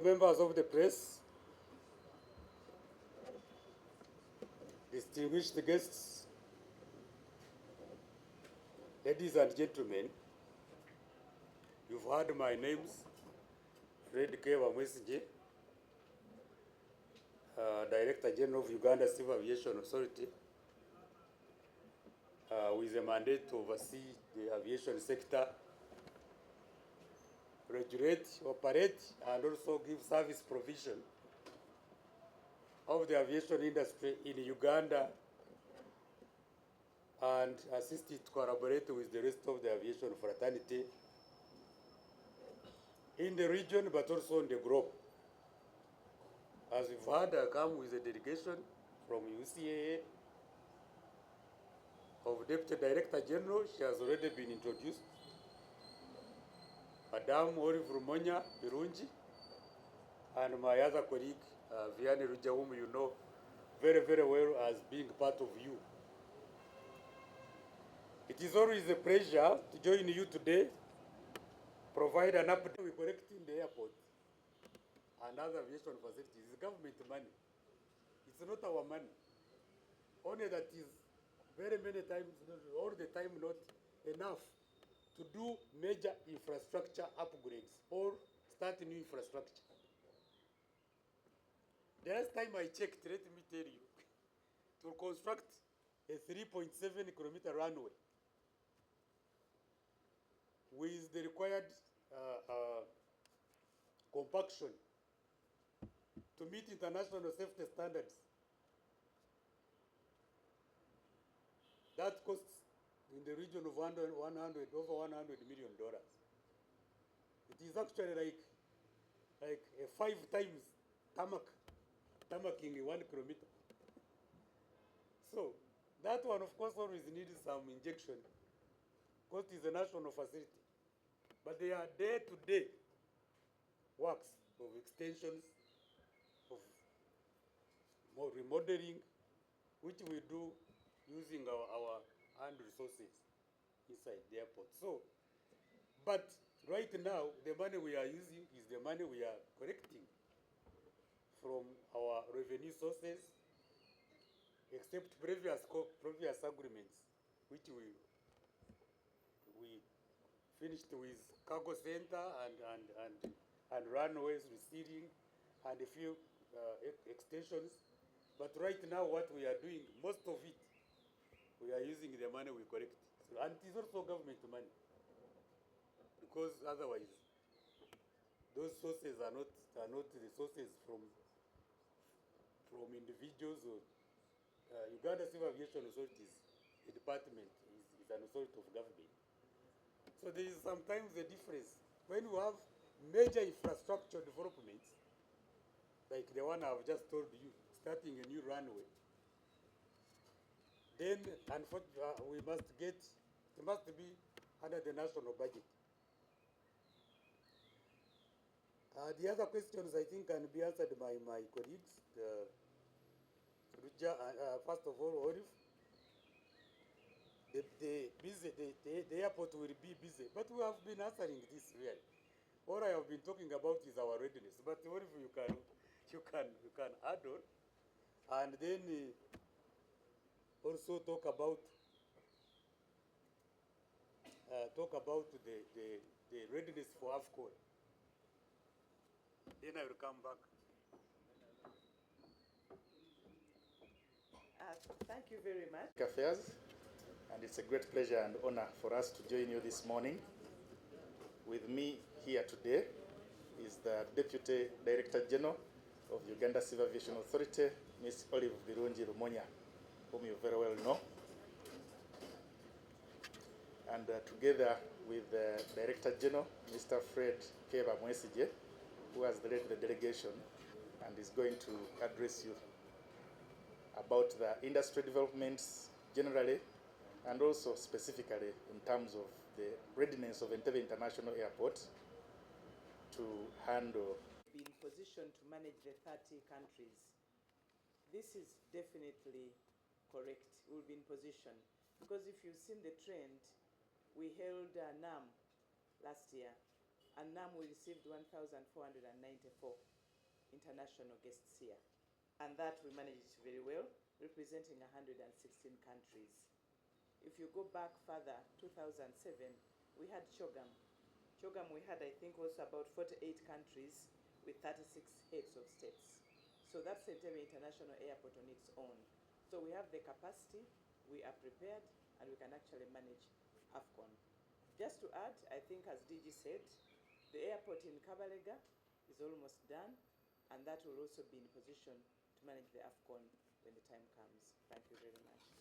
members of the press, distinguished guests, ladies and gentlemen, you've heard my names, Fred K. Bamwesigye, Director General of Uganda Civil Aviation Authority, with a mandate to oversee the aviation sector, regulate, operate, and also give service provision of the aviation industry in Uganda and assist it to collaborate with the rest of the aviation fraternity in the region but also in the globe. As we've heard, I come with a delegation from UCAA of Deputy Director General. She has already been introduced. Madam Olive Rumonya Birunji, and my other colleague, Vianney Ruja, whom you know very, very well as being part of you. It is always a pleasure to join you today, provide an update. We collect in the airport and other aviation facilities. It's government money. It's not our money. Only that is very many times, all the time, not enough to do major infrastructure upgrades or start new infrastructure. The last time I checked, let me tell you, to construct a 3.7 kilometer runway with the required compaction to meet international safety standards, that costs in the region of over $100 million. It is actually like a 5 times tamaking 1 kilometer. So that one, of course, always needs some injection because it is a national facility. But they are day-to-day works of extensions, of more remodeling, which we do using our hand resources inside the airport. So, but right now, the money we are using is the money we are collecting from our revenue sources, except previous agreements, which we finished with cargo center and runways receding and a few extensions. But right now, what we are doing, most of it, we are using the money we collect. So, and it is also government money, because otherwise, those sources are not the sources from individuals or Uganda Civil Aviation Authorities. The department is an authority of government. So there is sometimes a difference when you have major infrastructure developments, like the one I've just told you, starting a new runway. Then, unfortunately, it must be under the national budget. The other questions I think can be answered by my colleagues. First of all, Olive, the airport will be busy, but we have been answering this really. All I have been talking about is our readiness, but Olive, you can add on, and then also talk about the readiness for AFCON. Then I will come back. Thank you very much. Affairs, and it's a great pleasure and honor for us to join you this morning. With me here today is the Deputy Director General of Uganda Civil Aviation Authority, Ms. Olive Birunji Rumonya, whom you very well know. And together with the Director General, Mr. Fred K. Bamwesigye, who has led the delegation and is going to address you about the industry developments generally and also specifically in terms of the readiness of Entebbe International Airport to handle. Be in position to manage the 30 countries. This is definitely correct. We'll be in position. Because if you've seen the trend, we held NAM last year, and NAM we received 1,494. international guests here. And that we managed very well, representing 116 countries. If you go back further, 2007, we had CHOGM. CHOGM we had, I think, also about 48 countries with 36 heads of states. So that's Entebbe International Airport on its own. So we have the capacity, we are prepared, and we can actually manage AFCON. Just to add, I think as DG said, the airport in Kabalega is almost done, and that will also be in position to manage the AFCON when the time comes. Thank you very much.